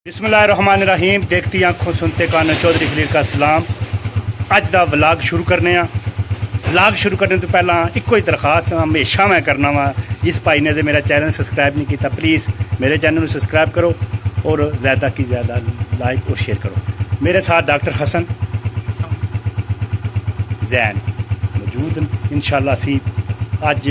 बिस्मिल्लाहिर्रहमानिर्रहीम। देखती आंखों सुनते कानों चौधरी खलील का सलाम। अज का व्लॉग शुरू करने व्लॉग शुरू करने तो पहला एको ही दरखास्त हमेशा मैं करना वा, जिस भाई ने मेरा चैनल सब्सक्राइब नहीं किया प्लीज़ मेरे चैनल को सब्सक्राइब करो और ज़्यादा की ज़्यादा लाइक और शेयर करो। मेरे साथ डॉक्टर हसन जैन मौजूद इंशाअल्लाह। असी अज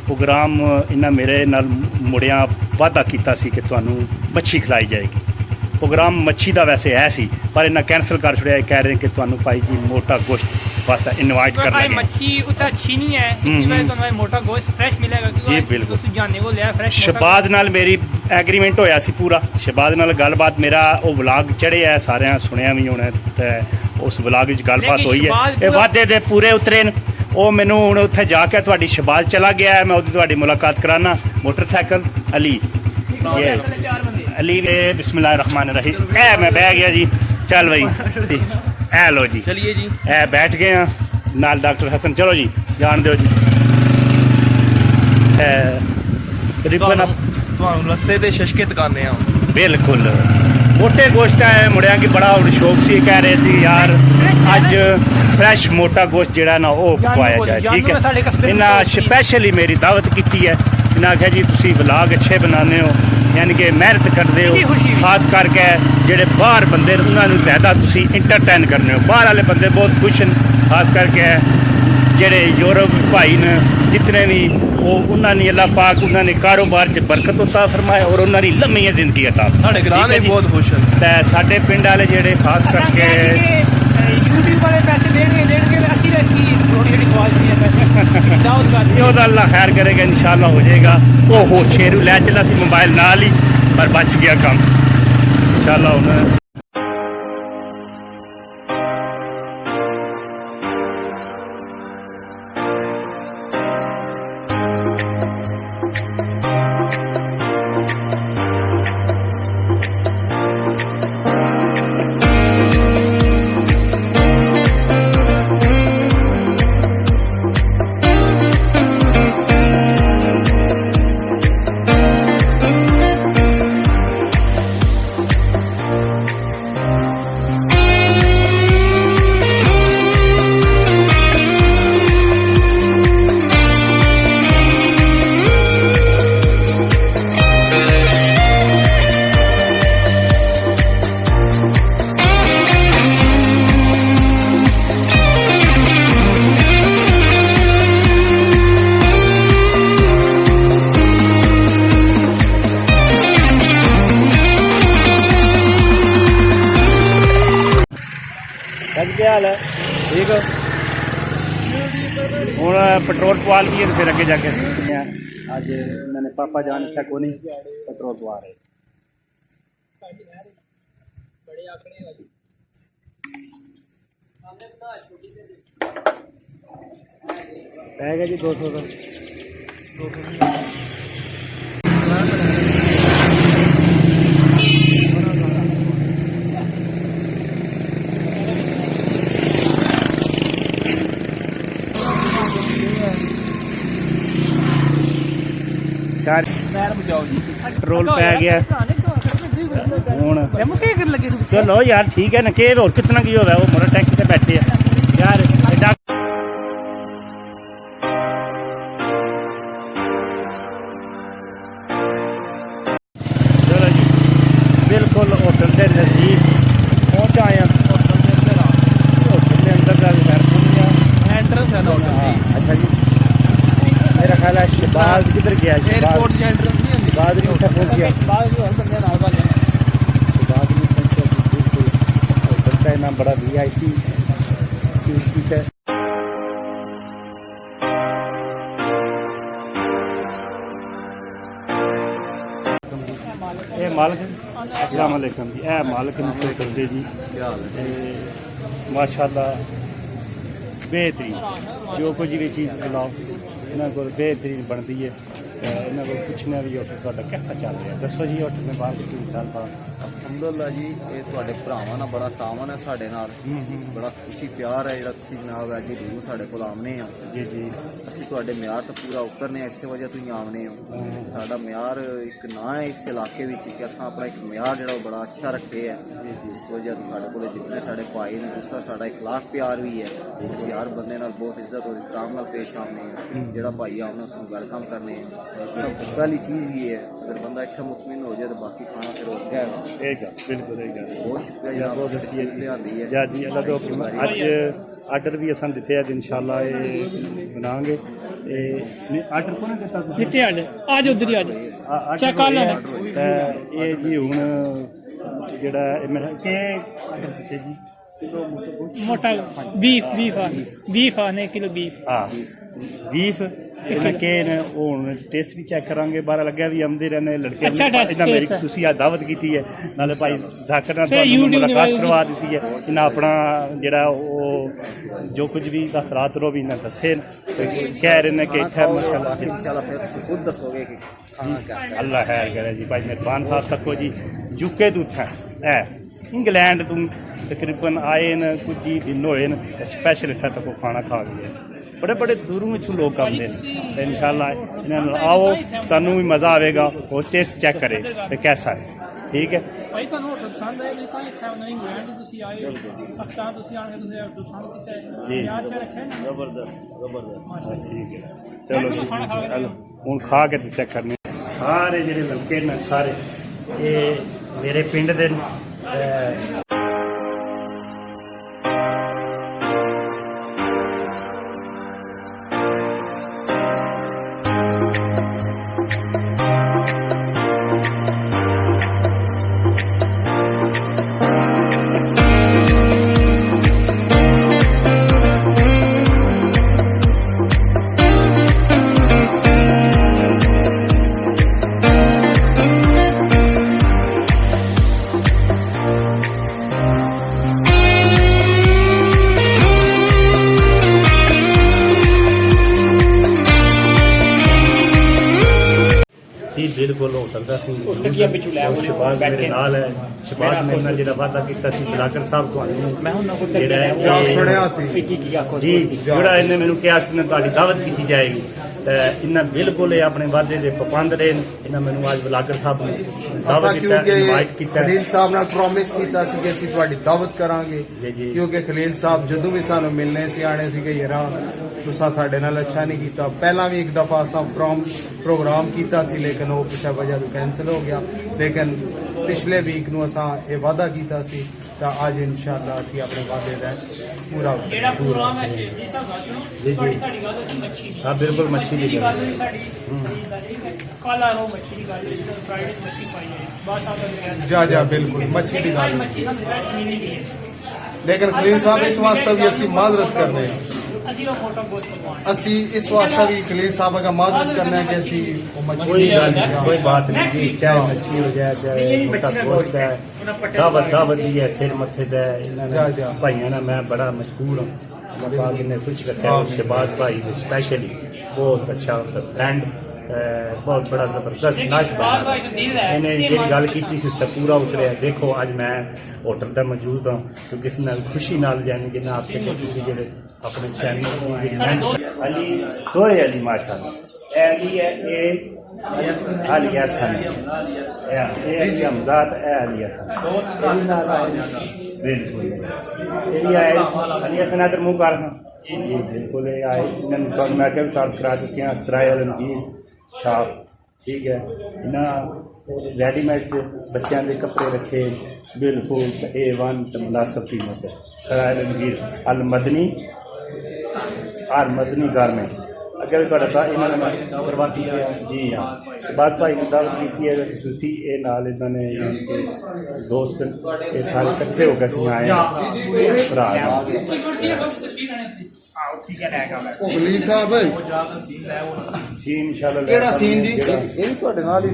प्रोग्राम इन्हें मेरे नाल मुड़िया वादा किया कि तुहानू मच्छी खिलाई जाएगी। प्रोग्राम मच्छी का वैसे है सी पर इन्हें कैंसल कर छड़िया। कह रहे हैं कि तुहानू भाई जी मोटा गोश्त वास्ते इनवाइट कर लगे। मच्छी उतना अच्छी नहीं है, इसकी वजह से तुम्हें मोटा गोश्त फ्रेश मिलेगा। जी बिल्कुल। जाने को लिया फ्रेश। शहबाज नाल मेरी एग्रीमेंट होया सी पूरा। शहबाज नाल गलबात मेरा वो व्लॉग चढ़े है, सारे सुनिया भी होना तो उस व्लॉग विच गलबात हुई है। वादे दे पूरे उतरे न। वो मैनू हुण उत्थे जाके तुहाडी शहबाज चला गया है, मैं उहदी तुहाडी मुलाकात कराना। मोटरसाइकिल अली अली बिस्मिल्लाहिर्रहमानिर्रहीम। ए मैं बह गया जी। चल भाई ए लो जी, चलिए जी, ए बैठ गए हैं नाल डॉक्टर हसन। चलो जी जान दो जी। रिबन रस्से दे शशके तकाने बिल्कुल मोटे गोश्त है। मुड़िया की बड़ा शौक सी, कह रहे सी यार अज फ्रैश मोटा गोश्त जिहड़ा ना वो पकाया जाए। ठीक है, इन्हें स्पैशली मेरी दावत की है। इन्हें आख्या जी तुसी व्लॉग अच्छे बनाने हो, यानी कि मेहनत करते हो, खास करके जेडे बाहर बंदे उन्होंने ज़्यादा तुसी इंटरटेन करने हो। बाहर वाले बंदे बहुत खुश हैं, खास करके जेडे यूरोप भाई ने जितने भी वो उन्होंने अल्लाह पाक उन्होंने कारोबार च बरकत उता फरमाए और उन्होंने लम्मी जिंदगी अता। साढ़े ग्रां बहुत खुश हैं ते साडे पिंड वाले जेडे खास करके यूट्यूब वाले पैसे देंगे असली इसकी थोड़ी थोड़ी आवाज नहीं है। अल्लाह खैर करेगा, इंशाल्लाह हो जाएगा। ओहो शेरू लै चला सी मोबाइल नाल ही, पर बच गया काम इंशाल्लाह। हुण क्या हाल है? ठीक हो? हूँ पेट्रोल पवा लिए फिर अगे जाके अज मैंने पापा जान इतना को नहीं पेट्रोल पवा रहे। रहेगा जी 200 का। पेट्रोल पै गया हूँ। चलो यार ठीक है ना, के और कितना की होगा वो मोटर टैक्सी से बैठे है यार। चलो जी बिल्कुल होटल के नज़दीक पहुँच आए हैं। होटल के अंदर का एंट्रेंस है ना। अच्छा जी, मेरा ख्याल है शहबाज किधर गया? एयरपोर्ट की एंट्रेंस नहीं है, बाद में उठा पहुँच गया। होटल का नाम बड़ा VIP है। ये मालिक अस्सलाम वालेकुम जी। ए मालिक नसर करदे जी माशाल्लाह बेहतरीन जो कुछ भी चीज़ खिलाओ इन्होंने को बेहतरीन बनती है। ਇਹਨਾਂ ਕੋਲ ਪੁੱਛਣਾ ਵੀ ਹੋਟਲ ਤੁਹਾਡਾ ਕਿਹਦਾ ਚੱਲ ਰਿਹਾ, ਦੱਸੋ ਜੀ ਹੋਟਲ ਦੇ ਬਾਰੇ ਕੀ ਗੱਲਬਾਤ। ਅਲਹਮਦੁਲਿਲਾ ਜੀ, ਇਹ ਤੁਹਾਡੇ ਭਰਾਵਾਂ ਨਾਲ ਬੜਾ ਤਾਮਨ ਹੈ ਸਾਡੇ ਨਾਲ, ਬੜਾ ਖੁਸ਼ੀ ਪਿਆਰ ਹੈ ਜਿਹੜਾ ਤੁਸੀਂ ਜਨਾਬ ਅੱਜ ਦੂਰ ਸਾਡੇ ਕੋਲ ਆਉਣੇ ਆ। ਜੀ ਜੀ, ਅਸੀਂ ਤੁਹਾਡੇ ਮਿਆਰ ਤੋਂ ਪੂਰਾ ਉਤਰਨੇ ਆ, ਇਸੇ ਵਜ੍ਹਾ ਤੋਂ ਹੀ ਆਉਣੇ ਹੋ। ਸਾਡਾ ਮਿਆਰ ਇੱਕ ਨਾਂ ਹੈ ਇਸ ਇਲਾਕੇ ਵਿੱਚ ਕਿ ਅਸਾਂ ਆਪਣਾ ਇੱਕ ਮਿਆਰ ਜਿਹੜਾ ਉਹ ਬੜਾ ਅੱਛਾ ਰੱਖੇ ਹੈ। ਇਸ ਵਜ੍ਹਾ ਤੋਂ ਸਾਡੇ ਕੋਲ ਜਿੰਨੇ ਸਾਡੇ ਭਾਈ ਨੇ, ਦੂਸਰਾ ਸਾਡਾ ਇਖਲਾਕ ਪਿਆਰ ਵੀ ਹੈ। ਅਸੀਂ ਹਰ ਬੰਦੇ ਨਾਲ ਬਹੁਤ ਇੱਜ਼ਤ ਔਰ ਇਕਰਾਮ ਨਾਲ ਪੇਸ਼ ਆਉਂਦੇ ਹਾਂ। ਜਿਹੜਾ ਭਾਈ ਆਉਣਾ ਉਸ ਨੂੰ ਵੈਲਕਮ ਕਰਨੇ ਆ। ਸਭ ਤੋਂ ਪਹਿਲੀ ਚੀਜ਼ ਇਹ ਹੈ, ਅਗਰ ਬੰਦਾ ਇੱਥੇ ਮੁਤਮਿਨ ਹੋ ਜਾਏ ਤਾਂ ਬਾਕੀ ਖਾਣਾ ਫਿਰ ਹੋ ਜਾਏਗਾ। ਇਹ ਗੱਲ ਬਿਲਕੁਲ ਇਹ ਗੱਲ ਬਹੁਤ ਸ਼ੁਕਰੀਆ ਬਹੁਤ ਅੱਛੀ ਲਿਆਂਦੀ ਹੈ ਜੀ ਜੀ। ਅੱਲਾ ਤੋਂ ਅੱਜ ਆਰਡਰ ਵੀ ਅਸਾਂ ਦਿੱਤੇ ਅੱਜ ਇਨਸ਼ਾਅੱਲਾ ਇਹ ਬਣਾਵਾਂਗੇ। ਇਹ ਆਰਡਰ ਕੋਣ ਦਿੱਤਾ ਤੁਸੀਂ? ਦਿੱਤੇ ਅੱਜ ਉਧਰ ਹੀ ਅੱਜ ਚੈੱਕ ਕਰ ਲੈਣਾ। ਇਹ ਜੀ ਹੁਣ ਜਿਹੜਾ ਇਹ ਮੇਰਾ ਕਿ ਆਰਡਰ ਦਿੱਤੇ ਜੀ ਮੋਟਾ ਬੀਫ ਆ ਨੇ ਕਿਲੋ ਬੀਫ। ਹਾਂ ਬੀਫ ਇਹਨਾਂ ਕੇ ਨੇ ਉਹ ਹੁਣ ਟੇਸਟ ਵੀ ਚੈੱਕ ਕਰਾਂਗੇ। ਬਾਹਰ ਲੱਗਿਆ ਵੀ ਆਉਂਦੇ ਰਹਿੰਦੇ ਲੜਕੇ ਅੱਛਾ ਟੇਸਟ ਇਹਨਾਂ ਮੇਰੀ ਤੁਸੀਂ ਆ ਦਾਵਤ ਕੀਤੀ ਹੈ, ਨਾਲੇ ਭਾਈ ਜ਼ਾਕਰ ਨਾਲ ਤੁਹਾਨੂੰ YouTube ਮੁਲਾਕਾਤ ਤੇ ਕਰਵਾ ਦਿੱਤੀ ਹੈ। ਇਹਨਾਂ ਆਪਣਾ ਜਿਹੜਾ ਉਹ ਜੋ ਕੁਝ ਵੀ ਦਸ ਰਾਤ ਰੋ ਵੀ ਇਹਨਾਂ ਦੱਸੇ ਕਹਿ ਰਹੇ ਨੇ ਕਿ ਇੱਥੇ ਮਸਲਾ इंशाल्लाह फिर तुम खुद दसोगे कि खाना क्या है। ਅੱਲਾ ਖੈਰ ਕਰੇ ਜੀ ਭਾਈ ਮਿਹਰਬਾਨ ਸਾਹਿਬ ਤੱਕੋ ਜੀ। ਯੂਕੇ ਤੋਂ ਉੱਥੇ ਹੈ ਇੰਗਲੈਂਡ ਤੋਂ ਤਕਰੀਬਨ ਆਏ ਨੇ ਕੁਝ ਹੀ ਦਿਨ ਹੋਏ ਨੇ, ਸਪੈਸ਼ਲ ਇੱਥੇ ਤੱਕ ਖਾਣਾ ਖਾ ਗਏ। ਬੜੇ ਬੜੇ ਦੂਰੋਂ ਵਿੱਚੋਂ ਲੋਕ ਆਉਂਦੇ ਨੇ ਤੇ ਇਨਸ਼ਾਅੱਲਾ ਇਹਨਾਂ ਨਾਲ ਆਓ, ਤੁਹਾਨੂੰ ਵੀ ਮਜ਼ਾ ਆਵੇਗਾ। ਉਹ ਟੇਸਟ ਚੈੱਕ ਕਰੇ ਤੇ ਕੈਸਾ ਹੈ। ਠੀਕ ਹੈ ਭਾਈ ਤੁਹਾਨੂੰ ਹੋਟਲ ਪਸੰਦ ਆਇਆ ਨਹੀਂ ਤਾਂ ਇੱਥੇ ਆਉਣਾ ਇੰਗਲੈਂਡ ਤੋਂ ਤੁਸੀਂ ਆਏ ਪਾਕਿਸਤਾਨ ਤੁਸੀਂ ਆਣ ਕੇ ਤੁਸੀਂ ਹੋਟਲ ਪਸੰਦ ਕੀਤਾ ਹੈ ਜੀ। ਯਾਦ ਚ ਰੱਖਿਆ ਨਾ। ਜ਼ਬਰਦਸਤ ਠੀਕ ਹੈ। ਚਲੋ ਜੀ ਹੁਣ ਖਾ ਕੇ ਚੈੱਕ ਕਰਨੇ ਸਾਰੇ ਜਿਹੜੇ ਲੜਕੇ ਨੇ ਸਾਰੇ ਇਹ ਮੇਰੇ ਪਿੰਡ ਦੇ ਨੇ। ਜੀ ਬਿਲਕੁਲ ਹੋਟਲ ਦਾ ਸੀ ਸ਼ਬਾਜ਼ ਮੇਰੇ ਨਾਲ ਹੈ। ਸ਼ਬਾਜ਼ ਨੇ ਨਾਲ ਜਿਹੜਾ ਵਾਅਦਾ ਕੀਤਾ ਸੀ ਬਲਾਕਰ ਸਾਹਿਬ ਤੁਹਾਨੂੰ ਮੈਂ ਉਹਨਾਂ ਕੋਲ ਜਿਹੜਾ ਸੁਣਿਆ ਸੀ ਜੀ ਜਿਹੜਾ ਇਹਨੇ ਮੈਨੂੰ ਕਿਹਾ ਸੀ ਨਾ ਤੁਹਾਡੀ ਦਾਵਤ ਕੀਤੀ ਜਾਏਗੀ। ਇਹਨਾਂ ਬਿਲਕੁਲ ਇਹ ਆਪਣੇ ਵਾਅਦੇ ਦੇ ਪਾਬੰਦ ਰਹੇ ਨੇ। ਇਹਨਾਂ ਮੈਨੂੰ ਅੱਜ ਬਲਾਕਰ ਸਾਹਿਬ ਨੇ ਦਾਵਤ ਅਸਾਂ ਕੀਤਾ, ਇਨਵਾਈਟ ਕਿਉਂਕਿ ਕੀਤਾ। ਖਲੀਲ ਸਾਹਿਬ ਨਾਲ ਪ੍ਰੋਮਿਸ ਕੀਤਾ ਸੀ ਕਿ ਅਸੀਂ ਤੁਹਾਡੀ ਦਾਵਤ ਕਰਾਂਗੇ। ਜੀ, ਜੀ। ਕਿਉਂਕਿ ਖਲੀਲ ਸਾਹਿਬ ਜਦੋਂ ਵੀ ਸਾਨੂੰ ਮਿਲਣੇ ਸੀ ਆਣੇ ਸੀ ਕਿ ਯਾਰਾ ਤੁਸੀਂ ਸਾਡੇ ਨਾਲ ਅੱਛਾ ਨਹੀਂ ਕੀਤਾ। ਪਹਿਲਾਂ ਵੀ ਇੱਕ ਦਫਾ ਅਸਾਂ ਪ੍ਰੋਗਰਾਮ ਕੀਤਾ ਸੀ ਲੇਕਿਨ ਉਹ ਕਿਸੇ ਵਜ੍ਹਾ ਤੋਂ ਕੈਂਸਲ ਹੋ ਗਿਆ। ਲੇਕਿਨ ਪਿਛਲੇ ਵੀਕ ਨੂੰ ਅਸਾਂ ਇਹ ਵਾਅਦਾ ਕੀਤਾ ਸੀ ਤਾਂ ਅੱਜ ਇਨਸ਼ਾਅੱਲਾ ਅਸੀਂ ਆਪਣੇ ਵਾਅਦੇ ਦਾ ਪੂਰਾ ਜਿਹੜਾ ਪ੍ਰੋਗਰਾਮ ਹੈ ਜੀ ਸਾਹਿਬ ਗੱਲ ਸੁਣੋ ਤੁਹਾਡੀ ਸਾਡੀ ਗੱਲ ਹੋਈ ਮੱਛੀ ਦੀ। ਹਾਂ ਬਿਲਕੁਲ ਮੱਛੀ ਦੀ ਗੱਲ ਹੋਈ ਸਾਡੀ ਕਾਲਾ ਰੋ ਮੱਛੀ ਦੀ ਗੱਲ ਜਿਹੜੀ ਫਰਾਈਡੇ ਮੱਛੀ ਪਾਈ ਹੈ ਬਾਸ ਸਾਹਿਬ ਦਾ ਜਾ ਬਿਲਕੁਲ ਮੱਛੀ ਦੀ ਗੱਲ ਮੱਛੀ ਸਾਨੂੰ ਫਰੈਸ਼ ਮਿਲੀ ਨਹੀਂ ਹੈ। ਲੇਕਿਨ ਖਲੀਲ ਸਾਹਿਬ ਇਸ ਵਾਸਤੇ ਵੀ ਅਸੀਂ ਮਾਜ਼ਰਤ ਕਰਨੇ ਹਾਂ। ਅਸੀਂ ਉਹ ਫੋਟੋ ਪੋਸਟ ਕਰਵਾਉਣਾ ਅਸੀਂ इस वास्ते भी खलील साहब का माजरत करना है कि ऐसी वो कोई मछली गल नहीं, कोई बात नहीं जी। चाहे मच्छी हो जाए चाहे मोटा गोश्त है, दावत दी है सिर मत्थे दा इन्होंने भाइयों ने मैं बड़ा मशहूर हूँ। बाग ने कुछ रखा शबाज भाई स्पेशली बहुत अच्छा फ्रेंड बहुत बड़ा जबरदस्त नाश बना इन्हें जी गल की उसका पूरा उतरिया। देखो अज मैं होटल का मौजूद हाँ तो किस नाल खुशी नाल यानी कि ना आपके जो अपने चैनल अली दोए अली माशाल्लाह अली है ये अली हसन ये अली हमजाद है अली हसन बिल्कुल अली हसन इधर मुँह कर जी बिल्कुल आए इन्होंने मैं क्या तार करा चुके हैं सराय अलमगीर शाप ठीक है इन्हें रेडीमेड बच्चों के कपड़े रखे बिल्कुल A1 तो मुनासिब कीमत है। सराय अलमगीर अल मदनी गारमेंट्स अगर थोड़ा इन्होंने करवा की है जी हाँ शबाज भाई ने दावत की है खुशी ये नाल इन्होंने दोस्त ये सारे इकट्ठे होकर आए हैं भरा खलील साहब जी इंशाल्लाह केड़ा सीन जी ये भी ਤੁਹਾਡੇ ਨਾਲ ਹੀ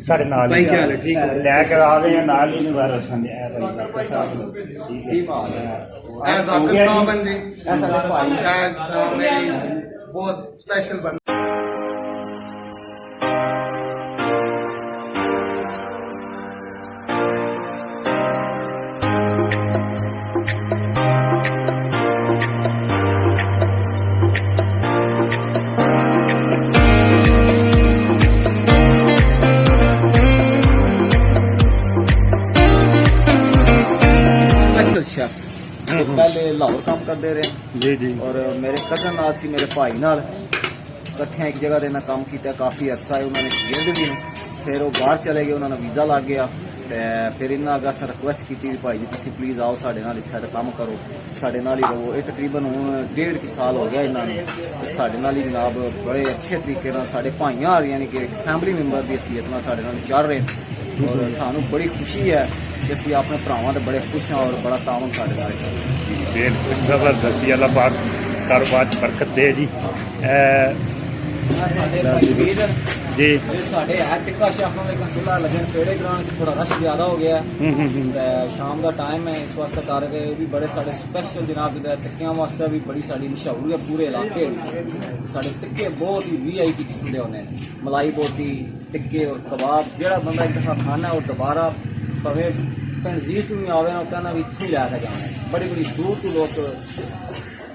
साढ़े नाल भाई क्या हाल है ठीक है लैके आ गए हैं नाल ही नहीं वायरस आने ऐ जाकिर साहब हैं जी ऐसा भाई मेरी बहुत स्पेशल बंदा स्पेशल शेफ पहले लाहौर काम करते रहे जी जी और मेरे कजन नाल सी मेरे भाई नाल इकट्ठे एक जगह ਦੇ ਨਾਲ ਕੰਮ ਕੀਤਾ ਕਾਫੀ ਅਰਸਾ ਹੈ ਉਹਨਾਂ ਨੇ ਗਿਰਦ ਵੀ ਫਿਰ ਉਹ ਬਾਹਰ ਚਲੇ ਗਏ ਉਹਨਾਂ ਦਾ ਵੀਜ਼ਾ ਲੱਗ ਗਿਆ ਤੇ ਫਿਰ ਇਹਨਾਂ ਅਗਾ ਸਰ ਰਿਕੁਐਸਟ ਕੀਤੀ ਵੀ ਭਾਈ ਜੀ ਤੁਸੀਂ ਪਲੀਜ਼ ਆਓ ਸਾਡੇ ਨਾਲ ਇੱਥੇ ਤੇ ਕੰਮ ਕਰੋ ਸਾਡੇ ਨਾਲ ਹੀ ਰਹੋ ਇਹ ਤਕਰੀਬਨ ਹੁਣ 1.5 ਸਾਲ ਹੋ ਗਿਆ ਇਹਨਾਂ ਨੂੰ ਤੇ ਸਾਡੇ ਨਾਲ ਹੀ ਜਨਾਬ ਬੜੇ ਅੱਛੇ ਤਰੀਕੇ ਨਾਲ ਸਾਡੇ ਭਾਈਆਂ ਆ ਯਾਨੀ ਕਿ ਇੱਕ ਫੈਮਿਲੀ ਮੈਂਬਰ ਦੀ ਹਸੀਅਤ ਨਾਲ ਸਾਡੇ ਨਾਲ ਚੱਲ ਰਹੇ ਔਰ ਸਾਨੂੰ ਬੜੀ ਖੁਸ਼ੀ ਹੈ ਕਿ ਅਸੀਂ ਆਪਣੇ ਭਰਾਵਾਂ ਤੇ ਬੜੇ ਖੁਸ਼ ਹਾਂ ਔਰ ਬੜਾ ਤਾਵਨ ਸਾਡੇ ਨਾਲ ਹੈ बिल्कुल जबरदस्त अल्लाह पाक कारोबार च बरकत दे जी ਸਾਡੇ ਭਾਈ ਵੀਰ जी ਸਾਡੇ ਹੈ ਟਿੱਕਾ ਸ਼ਾਫਾਂ ਦੇ ਕੰਸੂਲਾ ਲੱਗਣ ਪੇੜੇ ਗਰਾਊਂਡ ਥੋੜਾ ਰਸ਼ ਜ਼ਿਆਦਾ ਹੋ ਗਿਆ ਤੇ ਸ਼ਾਮ ਦਾ ਟਾਈਮ ਹੈ ਇਸ ਵਾਸਤੇ ਕਰਕੇ ਇਹ ਵੀ ਬੜੇ ਸਾਡੇ ਸਪੈਸ਼ਲ ਜਨਾਬ ਦੇ ਟਿੱਕਿਆਂ ਵਾਸਤੇ ਵੀ ਬੜੀ ਸਾਡੀ ਮਸ਼ਹੂਰ ਹੈ ਪੂਰੇ ਇਲਾਕੇ ਵਿੱਚ ਸਾਡੇ ਟਿੱਕੇ ਬਹੁਤ ਹੀ VIP ਕਿਸਮ ਦੇ ਹੁੰਦੇ ਨੇ ਮਲਾਈ ਬੋਟੀ ਟਿੱਕੇ ਔਰ ਕਬਾਬ ਜਿਹੜਾ ਬੰਦਾ ਇੱਕ ਦਫਾ ਖਾਣਾ ਉਹ ਦੁਬਾਰਾ ਭਾਵੇਂ ਪਿੰਡ ਜ਼ੀਸ ਤੋਂ ਵੀ ਆਵੇ ਨਾ ਕਹਿੰਦਾ ਵੀ ਇੱਥੇ ਹੀ ਲੈ ਕੇ ਜਾਣਾ ਬੜੀ ਬੜੀ ਦੂਰ ਤੋਂ ਲੋਕ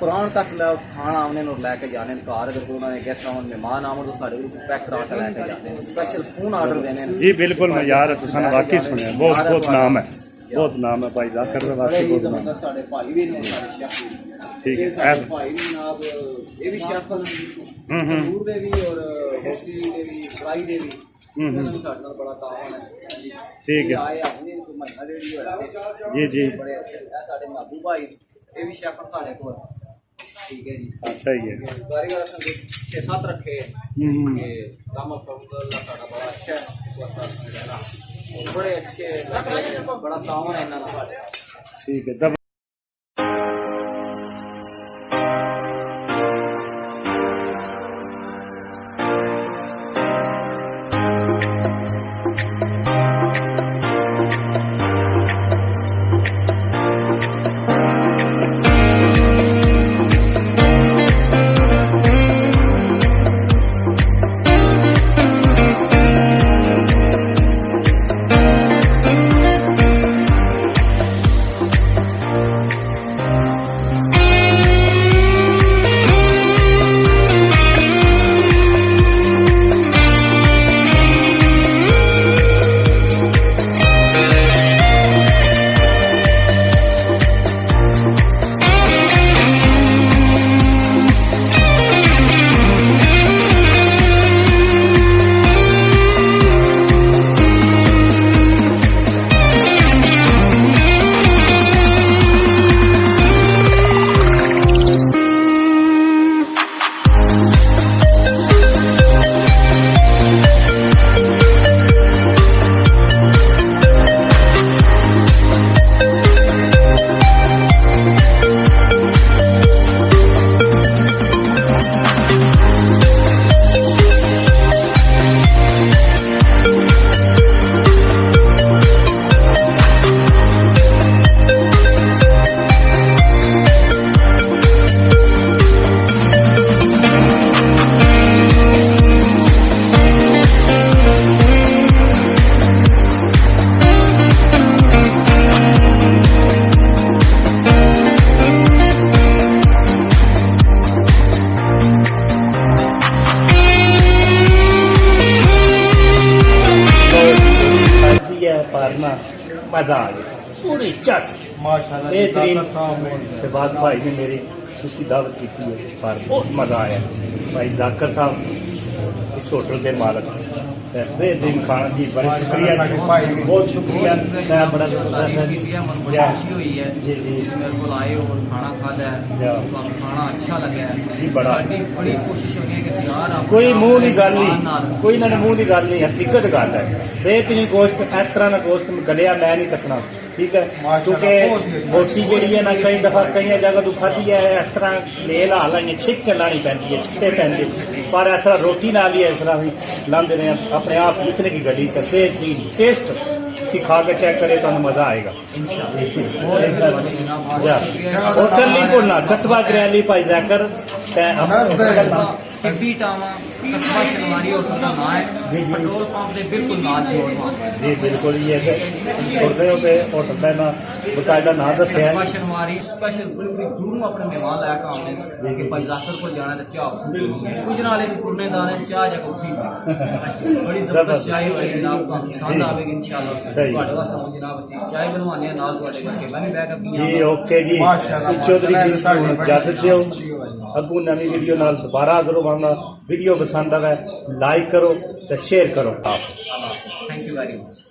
पुराण तक खाना आने और लैके जाने घर अगर उन्होंने गेस्ट आवन मेहमान आवन तो साढ़े पैक करा के लैके जाते हैं स्पेशल फोन ऑर्डर देने जी बिल्कुल मैं यार तुम वाकई सुने बहुत बहुत नाम है भाई जाकर का वाकई बहुत नाम है साढ़े भाई भी ने साढ़े शेफ भी ठीक है साढ़े भाई भी जनाब ये भी शेफ तंदूर दे भी और रोटी दे भी फ्राई दे भी साढ़े नाल बड़ा काम है ठीक है आए अपने को महीना रेडी होया जी जी बड़े अच्छे साढ़े माबू भाई ये भी शेफ साढ़े को ठीक है जी सही है कारीगर संगे 6-7 रखे कि काम अल्लाह साडा बड़ा अच्छा है और बड़े अच्छे बड़ा तावन है इन्हां दा ठीक है जब पारना मजा आ गया पूरी चस माशाल्लाह बेहतरीन साहब ने शहबाज भाई ने मेरी खुशी दावत की है पर बहुत मज़ा आया भाई जाकर साहब इस होटल के मालक बेहतरीन खाना जी बड़ा शुक्रिया बहुत शुक्रिया मैं बड़ा खुशी हुई है जी जी मेरे को आए और खाना खादा है खाना अच्छा लगा है जी बड़ा बड़ी कोशिश होगी कि यार कोई मुंह की गल नहीं कोई ना मुंह की गल नहीं हकीकत गल है बेहतरीन गोश्त इस तरह का गोश्त गलिया मैं नहीं तकना ठीक है क्योंकि बोटी जी है ना कई दफा कई जगह तो खाधी है इस तरह लेल ला लाइए छिक के लानी पैंती है छिटे पैंते पर इस तरह रोटी नाल ही इस तरह भी लाते रहे अपने आप जितने की गली करते टेस्ट सिखा के चेक करे तो मजा आएगा होटल नहीं भूलना कस्बा जरैली भाई जाकर टिब्बी टावा कस्बा शलवारी होटल का नाम है पेट्रोल पंप के बिल्कुल नाल जोड़ जी बिल्कुल ये होटल का ना ਬਕਾਇਦਾ ਨਾਂ ਦੱਸਿਆ ਹੈ। ਕਸਬਾ ਸ਼ਨਵਾਰੀ ਸਪੈਸ਼ਲ ਬਿਲਕੁਲ ਦੂਰ ਨੂੰ ਆਪਣੇ ਮਹਿਮਾਨ ਲੈ ਕੇ ਆਉਂਦੇ ਨੇ ਕਿ ਭਾਈ ਜ਼ਾਕਰ ਕੋਲ ਜਾਣਾ ਤੇ ਚਾਹ ਕੁਝ ਨਾਲੇ ਪੁਰਨੇ ਦਾਣੇ ਚਾਹ ਜਾਂ ਕੌਫੀ ਬੜੀ ਜ਼ਬਰਦਸਤ ਚਾਹ ਹੋਈ ਜਨਾਬ, ਤੁਹਾਨੂੰ ਪਸੰਦ ਆਵੇਗੀ ਇਨਸ਼ਾਅੱਲਾ। ਸਹੀ। ਤੁਹਾਡੇ ਵਾਸਤੇ ਜਨਾਬ ਅਸੀਂ ਚਾਹ ਬਣਵਾਉਂਦੇ ਹਾਂ ਨਾਲ ਤੁਹਾਡੇ ਕਰਕੇ ਮੈਂ ਵੀ ਬਹਿ ਕੇ ਪੀਵਾਂ। ਜੀ ਓਕੇ ਜੀ ਮਾਸ਼ਾਅੱਲਾ, ਚੌਧਰੀ ਮਾਸ਼ਾਅੱਲਾ, ਜੀ ਸਾਡੀ ਨੂੰ ਬੜੀ ਇਜਾਜ਼ਤ ਦਿਓ। ਖੁਸ਼ੀ ਹੋਈ। ਅੱਗੂ ਨਵੀਂ ਵੀਡੀਓ ਨਾਲ ਦੁਬਾਰਾ ਹਾਜ਼ਰ ਹੋਵਾਂਗਾ। ਵੀਡੀਓ ਪਸੰਦ ਆਵੇ ਲਾਈਕ ਕਰੋ ਤੇ ਸ਼ੇਅਰ ਕਰੋ। Thank you very much.